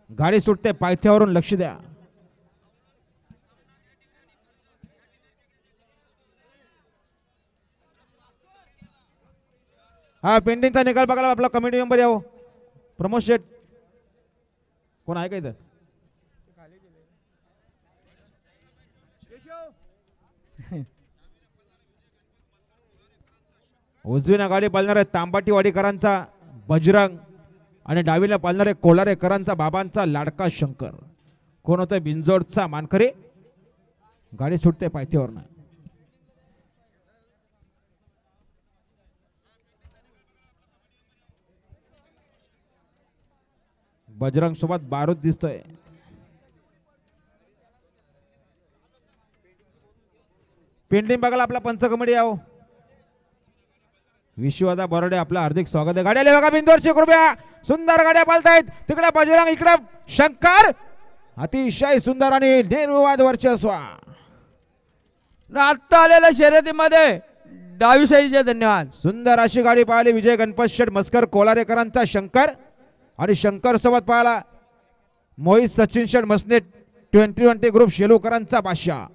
गाडी सुटते पायथ्यावरून, लक्ष द्या. हा पेंटिंगचा निकाल बघायला आपला कमिटी मेंबर यावं. प्रमोद शेठ कोण आहे का इथं? उजवीने गाडी पालणार आहे तांबाटीवाडीकरांचा बजरंग आणि डावीला पालणार आहे कोलारेकरांचा बाबांचा लाडका शंकर. कोण होतं? बिंजोडचा मानकरी. गाडी सुटते पायथ्यावरनं. बजरंग सोबत बारूद दिसतोय. पेंटिंग बघायला आपला पंच कमिटी यावं. विश्वदा बोराडे आपलं हार्दिक स्वागत आहे. गाड्या बघा बिंदोरची कृपया. सुंदर गाड्या पालतायत. तिकडे बजरंग, इकडे शंकर. अतिशय सुंदर आणि निर्विवाद वर्चस्व. आता आलेल्या शर्यतीमध्ये डावी साईडचे धन्यवाद. सुंदर अशी गाडी पाहिली विजय गणपत शेठ मस्कर कोलारेकरांचा शंकर आणि शंकर सोबत पाहिला मोहित सचिन शेठ मसने 2020 ग्रुप शेलूकरांचा बादशाह.